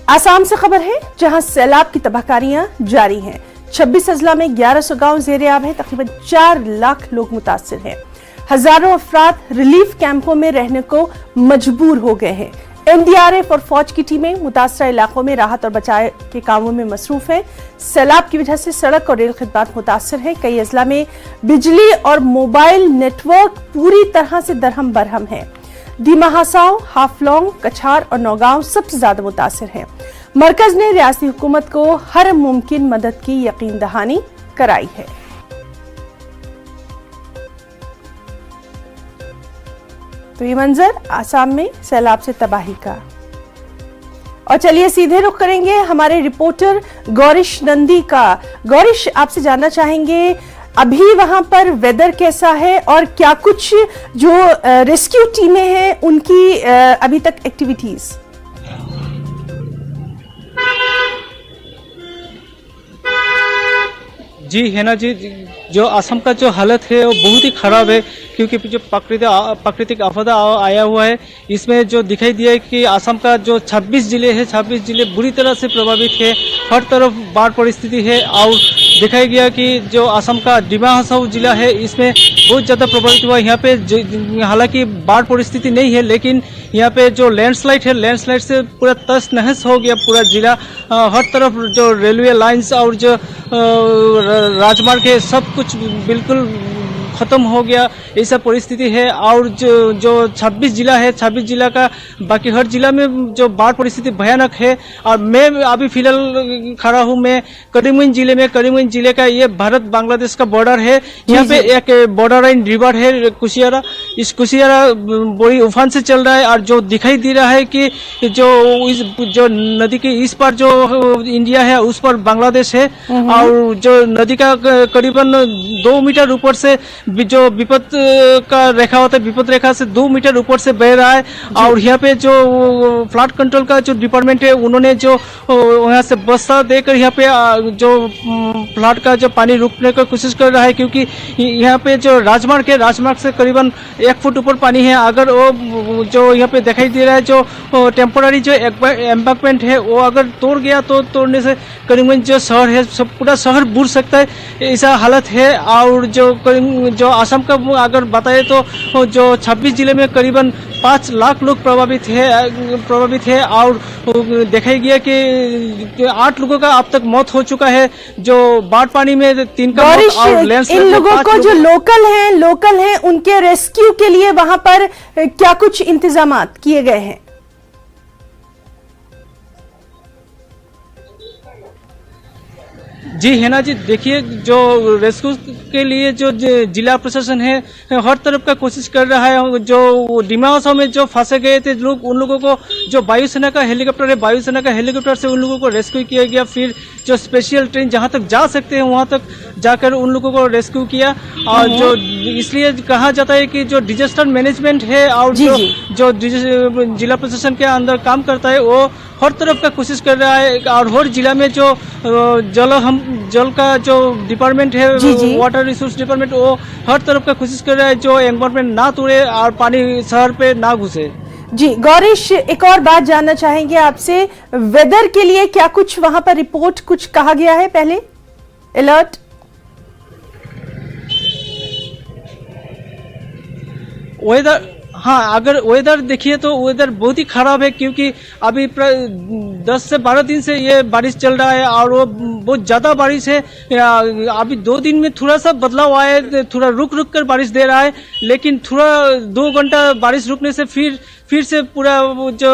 आसाम से खबर है, जहां सैलाब की तबाहकारियां जारी हैं। 26 अजला में 1100 गांव ज़ेर-ए-आब हैं। तकरीबन 4 लाख लोग मुतासिर हैं। हजारों अफराद रिलीफ कैंपों में रहने को मजबूर हो गए हैं। एनडीआरएफ और फौज की टीमें मुतासरा इलाकों में राहत और बचाव के कामों में मसरूफ हैं। सैलाब की वजह से सड़क और रेल खिदमत मुतासर है। कई अजला में बिजली और मोबाइल नेटवर्क पूरी तरह से दरहम बरहम है। दीमा हासाओ, हाफलॉन्ग, कछार और नौगांव सबसे ज्यादा मुतासिर हैं। मरकज ने रियासती हुकूमत को हर मुमकिन मदद की यकीन दहानी कराई है। तो ये मंजर आसाम में सैलाब से तबाही का। और चलिए सीधे रुख करेंगे हमारे रिपोर्टर गौरिश नंदी का। गौरिश, आपसे जानना चाहेंगे अभी वहां पर वेदर कैसा है और क्या कुछ जो रेस्क्यू टीमें हैं उनकी अभी तक एक्टिविटीज। जी हैना जी, जो असम का जो हालत है वो बहुत ही खराब है, क्योंकि जो प्राकृतिक आपदा आया हुआ है, इसमें जो दिखाई दिया है कि असम का जो 26 जिले है, 26 जिले बुरी तरह से प्रभावित है। हर तरफ बाढ़ परिस्थिति है। और दिखाई गया कि जो असम का दीमा हासाओ जिला है, इसमें बहुत ज़्यादा प्रभावित हुआ। यहाँ पे हालांकि बाढ़ परिस्थिति नहीं है, लेकिन यहाँ पे जो लैंडस्लाइड है, लैंडस्लाइड से पूरा तहस नहस हो गया पूरा जिला। हर तरफ जो रेलवे लाइंस और जो राजमार्ग है, सब कुछ बिल्कुल खत्म हो गया, ऐसा परिस्थिति है। और जो 26 जिला है, 26 जिला का बाकी हर जिला में जो बाढ़ परिस्थिति भयानक है। और मैं अभी फिलहाल खड़ा हूँ मैं करीमगंज जिले में। करीमगंज जिले का ये भारत बांग्लादेश का बॉर्डर है। यहाँ पे एक बॉर्डर लाइन रिवर है कुशियारा। इस कुशियारा बड़ी उफान से चल रहा है। और जो दिखाई दे रहा है कि जो नदी के इस पर जो इंडिया है, उस पर बांग्लादेश है। और जो नदी का करीबन 2 मीटर ऊपर से जो विपद का रेखा होता है, विपद रेखा से 2 मीटर ऊपर से बह रहा है। और यहाँ पे जो फ्लड कंट्रोल का जो डिपार्टमेंट है, उन्होंने जो यहाँ से बस्ता देकर यहाँ पे जो फ्लड का जो पानी रुकने की कोशिश कर रहा है, क्योंकि यहाँ पे जो राजमार्ग है, राजमार्ग से करीबन 1 फुट ऊपर पानी है। अगर वो जो यहाँ पे दिखाई दे रहा है जो टेम्पोररी जो एम्बैंकमेंट है, वो अगर तोड़ गया तो तोड़ने से करीमगंज जो शहर है, सब पूरा शहर बूझ सकता है, ऐसा हालत है। और जो असम का अगर बताए तो जो 26 जिले में करीबन 5 लाख लोग प्रभावित है। और देखा गया कि 8 लोगों का अब तक मौत हो चुका है। जो बाढ़ पानी में 3 का मौत और लैंडस्लाइड इन लोगों को जो लोकल हैं उनके रेस्क्यू के लिए वहां पर क्या कुछ इंतजामात किए गए हैं? जी हैना जी, देखिए जो रेस्क्यू के लिए जो जिला प्रशासन है हर तरफ का कोशिश कर रहा है। जो दीमा हासाओ में जो फंसे गए थे लोग, उन लोगों को जो वायुसेना का हेलीकॉप्टर है, वायुसेना का हेलीकॉप्टर से उन लोगों को रेस्क्यू किया गया। फिर जो स्पेशल ट्रेन जहां तक जा सकते हैं वहां तक जाकर उन लोगों को रेस्क्यू किया। और जो इसलिए कहा जाता है कि जो डिजास्टर मैनेजमेंट है और जो जिला प्रशासन के अंदर काम करता है, वो हर तरफ का कोशिश कर रहा है। और हर जिला में जो जल का जो डिपार्टमेंट है, वाटर रिसोर्स डिपार्टमेंट, वो हर तरफ का कोशिश कर रहा है जो एनवायरमेंट ना तोड़े और पानी शहर पे ना घुसे। जी गौरीश, एक और बात जानना चाहेंगे आपसे, वेदर के लिए क्या कुछ वहां पर रिपोर्ट कुछ कहा गया है पहले? अलर्ट? वेदर, हाँ, अगर वेदर देखिए तो वेदर बहुत ही खराब है, क्योंकि अभी 10 से 12 दिन से ये बारिश चल रहा है। और वो बहुत ज़्यादा बारिश है। अभी 2 दिन में थोड़ा सा बदलाव आया है, थोड़ा रुक कर बारिश दे रहा है। लेकिन थोड़ा 2 घंटा बारिश रुकने से फिर से पूरा जो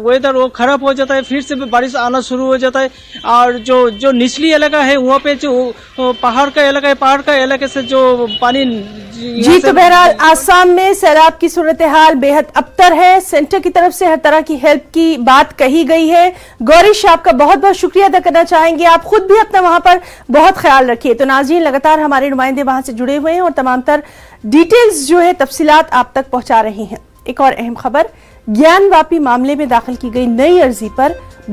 वेदर वो खराब हो जाता है, फिर से बारिश आना शुरू हो जाता है। और जो निचली इलाका है वहाँ पे जो पहाड़ का इलाका है, पहाड़ का इलाके से जो पानी। जी, तो बहरहाल आसाम में सैलाब की सूरत हाल बेहद अबतर है। सेंटर की तरफ से हर तरह की हेल्प की बात कही गई है। गौरीश, आपका बहुत बहुत शुक्रिया अदा करना चाहेंगे। आप खुद भी अपना वहां पर बहुत ख्याल रखिए। तो नाज़रीन, लगातार हमारे नुमाइंदे वहां से जुड़े हुए हैं और तमाम तर डिटेल्स जो है, तफसीलात आप तक पहुंचा रहे हैं। एक और अहम खबर, ज्ञान वापी मामले में दाखिल की गई नई अर्जी पर